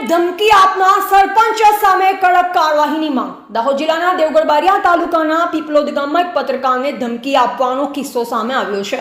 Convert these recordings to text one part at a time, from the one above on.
ધમકી આપનાર સરપંચ સામે કડક કાર્યવાહીની માંગ। દાહોદ જિલ્લાના દેવગઢ બારિયા તાલુકાના પીપલોદ ગામમાં એક પત્રકારને ધમકી આપવાનો કિસ્સો સામે આવ્યો છે।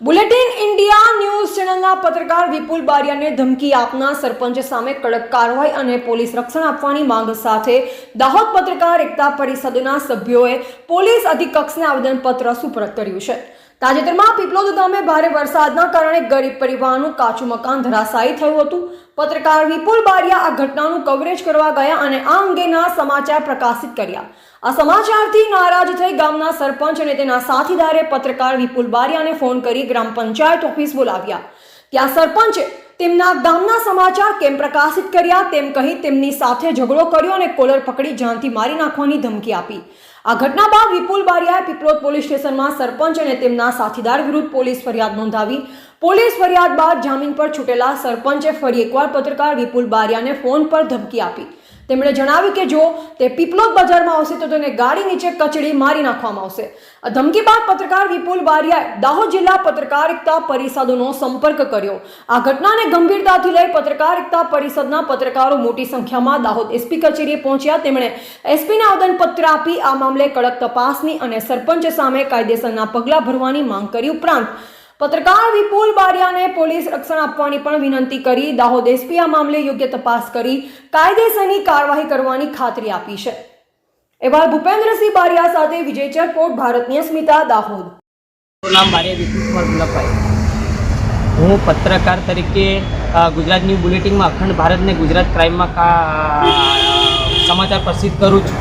બુલેટિન ઇન્ડિયા ન્યૂઝ ચેનલના પત્રકાર વિપુલ બારિયાને ધમકી આપનાર સરપંચ સામે કડક કાર્યવાહી અને પોલીસ રક્ષણ આપવાની માંગ સાથે દાહોદ પત્રકાર એકતા પરિષદના સભ્યોએ પોલીસ અધિક્ષકને આવેદનપત્ર સુપરત કર્યું છે। તાજેતરમાં પીપલોદ ગામે ભારે વરસાદના કારણે ગરીબ પરિવારનું કાચું મકાન ધરાશાયી થયું હતું। પત્રકાર વિપુલ બારિયા આ ઘટનાનું કવરેજ કરવા ગયા અને આ અંગેના સમાચાર પ્રકાશિત કર્યા। આ સમાચારથી નારાજ થઈ ગામના સરપંચ અને તેના સાથીદારે પત્રકાર વિપુલ બારિયાને ફોન કરી ગ્રામ પંચાયત ઓફિસ બોલાવ્યા। ત્યાં સરપંચે તેમના ગામના સમાચાર કેમ પ્રકાશિત કર્યા તેમ કહી તેમની સાથે ઝઘડો કર્યો અને કોલર પકડી જાનથી મારી નાખવાની ધમકી આપી। આ ઘટના બાદ વિપુલ બારિયાએ પીપલોદ પોલીસ સ્ટેશનમાં સરપંચ અને તેમના સાથીદાર વિરુદ્ધ પોલીસ ફરિયાદ નોંધાવી। પોલીસ ફરિયાદ બાદ જામીન પર છૂટેલા સરપંચે ફરી એકવાર પત્રકાર વિપુલ બારિયાને ફોન પર ધમકી આપી। તેમણે જણાવ્યું કે જો તે પીપલોદ બજારમાં આવશે તો તેને ગાડી નીચે કચડી મારી નાખવામાં આવશે। આ ધમકી બાદ પત્રકાર વિપુલ બારિયાએ દાહોદ જિલ્લા પત્રકાર એકતા પરિષદનો સંપર્ક કર્યો। આ ઘટનાને ગંભીરતાથી લઈ પત્રકાર એકતા પરિષદના પત્રકારો મોટી સંખ્યામાં દાહોદ એસપી કચેરીએ પહોંચ્યા। તેમણે એસપીને આવેદનપત્ર આપી આ મામલે કડક તપાસની અને સરપંચ સામે કાયદેસરના પગલાં ભરવાની માંગ કરી। ઉપરાંત પત્રકાર વિપુલ બારિયાને પોલીસ રક્ષણ આપવાની પણ વિનંતી કરી। દાહોદ એસપી આ મામલે યોગ્ય તપાસ કરી કાયદેસરની કાર્યવાહી કરવાની ખાતરી આપી છે। એવા ભૂપેન્દ્રસિંહ બારિયા સાથે વિજય ચરકોટ, ભારતની અસ્મિતા, દાહોદ। નામ બારિયા વિપુલ કુમાર ગુલાબભાઈ। હું પત્રકાર તરીકે ગુજરાત ન્યૂઝ બુલેટિનમાં અખંડ ભારતને ગુજરાત ક્રાઇમમાં સમાચાર પ્રસિદ્ધ કરું છું।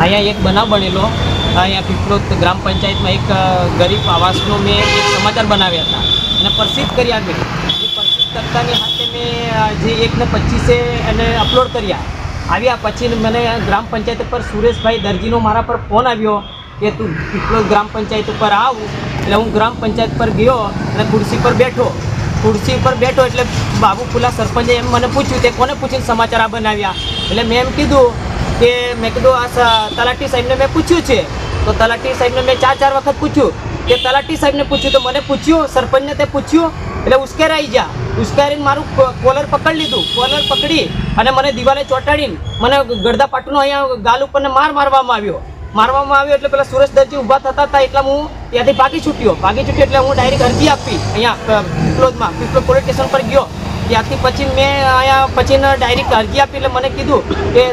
અહીંયા એક બનાવ બનેલો, અહીંયા પીપલોદ ગ્રામ પંચાયતમાં એક ગરીબ આવાસનો મેં એક સમાચાર બનાવ્યા હતા અને પ્રસિદ્ધ કર્યા મેં। એ પ્રસિદ્ધ કરતાની સાથે મેં જે 1:25 એને અપલોડ કર્યા। આવ્યા પછી મને ગ્રામ પંચાયત પર સુરેશભાઈ દરજીનો મારા પર ફોન આવ્યો કે તું પીપલોદ ગ્રામ પંચાયત ઉપર આવ। એટલે હું ગ્રામ પંચાયત પર ગયો અને ખુરશી પર બેઠો એટલે બાબુ ફુલા સરપંચે એમ મને પૂછ્યું તે કોને પૂછીને સમાચાર આ બનાવ્યા। એટલે મેં એમ કીધું કે મેં કીધું આ તલાટી સાહેબને મેં પૂછ્યું છે। તો તલાટી સાહેબને મેં 4 વખત પૂછ્યું કે તલાટી સાહેબને પૂછ્યું તો મને પૂછ્યું, સરપંચને તે પૂછ્યું એટલે ઉશ્કેરાઈ ગયા। ઉશ્કેરીને મારું કોલર પકડી લીધું। કોલર પકડી અને મને દિવાલે ચોંટાડીને મને ગળદા પાટુનો અહીંયા ગાલ ઉપરને મારવામાં આવ્યો। એટલે પેલા સુરેશ દરજી ઊભા થતા હતા એટલે હું ત્યાંથી ભાગી છૂટ્યો એટલે હું ડાયરેક્ટ અરજી આપી અહીંયા પીપલોદ પોલીસ સ્ટેશન પર ગયો। ત્યાંથી પછી મેં અહીંયા પછી ડાયરેક્ટ અરજી આપી એટલે મને કીધું કે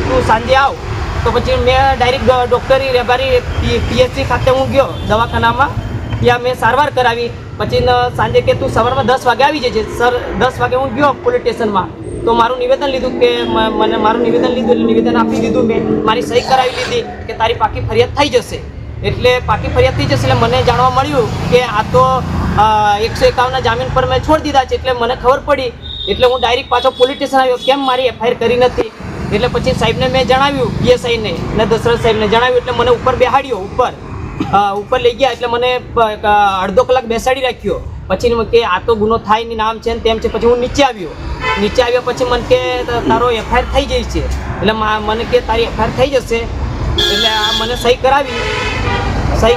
તું સાંજે આવ। તો પછી મેં ડાયરેક્ટ ડૉક્ટરી રેબારી પીએચસી ખાતે હું ગયો દવાખાનામાં, ત્યાં મેં સારવાર કરાવી। પછી સાંજે કે તું સવારમાં 10 વાગે આવી જજે। સર 10 વાગે હું ગયો પોલીસ સ્ટેશનમાં તો મારું નિવેદન લીધું કે મને મારું નિવેદન લીધું એટલે નિવેદન આપી દીધું મેં, મારી સહી કરાવી લીધી કે તારી પાકી ફરિયાદ થઈ જશે। એટલે પાકી ફરિયાદ થઈ જશે એટલે મને જાણવા મળ્યું કે આ તો 151ના જામીન પર મેં છોડી દીધા છે। એટલે મને ખબર પડી એટલે હું ડાયરેક્ટ પાછો પોલીસ સ્ટેશન આવ્યો, કેમ મારી એફઆઈઆર કરી નથી। એટલે પછી સાહેબને મેં જણાવ્યું, પીએસઆઈને ને દશરથ સાહેબને જણાવ્યું એટલે મને ઉપર બેહાડ્યો, ઉપર લઈ ગયા। એટલે મને અડધો કલાક બેસાડી રાખ્યો। પછી કે આ તો ગુનો થાય નહીં, નામ છે ને તેમ છે। પછી હું નીચે આવ્યો પછી મને કે તારો એફઆઈઆર થઈ જાય છે। એટલે મને કે તારી એફઆઈઆર થઈ જશે એટલે આ મને સહી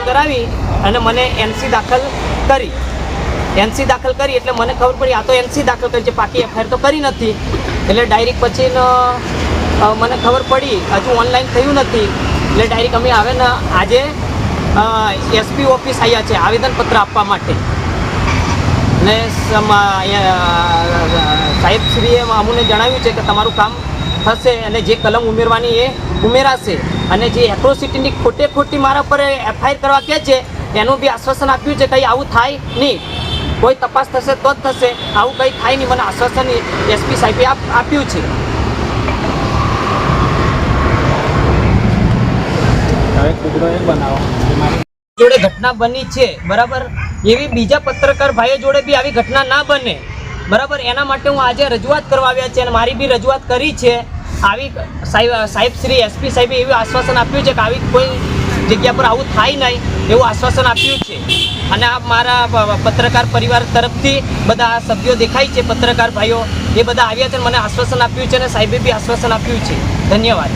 કરાવી અને મને એનસી દાખલ કરી। એટલે મને ખબર પડી આ તો એનસી દાખલ કરી છે, પાકી એફઆઈઆર તો કરી નથી। એટલે ડાયરેક્ટ પછી મને ખબર પડી હજુ ઓનલાઈન થયું નથી એટલે ડાયરેક્ટ અમે આવે ને આજે એસપી ઓફિસ આવ્યા છે આવેદનપત્ર આપવા માટે। ને સાહેબશ્રીએ અમને જણાવ્યું છે કે તમારું કામ થશે અને જે કલમ ઉમેરવાની એ ઉમેરાશે અને જે એટ્રોસિટીની ખોટી મારા પર એફઆઈઆર કરવા કહે છે એનું બી આશ્વાસન આપ્યું છે કંઈ આવું થાય નહીં, કોઈ તપાસ થશે તો જ થશે, આવું કંઈ થાય નહીં, મને આશ્વાસન એસપી સાહેબે આપ્યું છે। જોડે ઘટના બની છે બરાબર, એવી બીજા પત્રકાર ભાઈઓ જોડે બી આવી ઘટના ના બને બરાબર, એના માટે હું આજે રજૂઆત કરવા આવ્યા છે અને મારી બી રજૂઆત કરી છે। આવી સાહેબ શ્રી એસપી સાહેબે એવું આશ્વાસન આપ્યું છે કે આવી કોઈ જગ્યા પર આવું થાય નહીં એવું આશ્વાસન આપ્યું છે। અને આ મારા પત્રકાર પરિવાર તરફથી બધા સભ્યો દેખાય છે, પત્રકાર ભાઈઓ એ બધા આવ્યા છે, મને આશ્વાસન આપ્યું છે અને સાહેબે બી આશ્વાસન આપ્યું છે। ધન્યવાદ।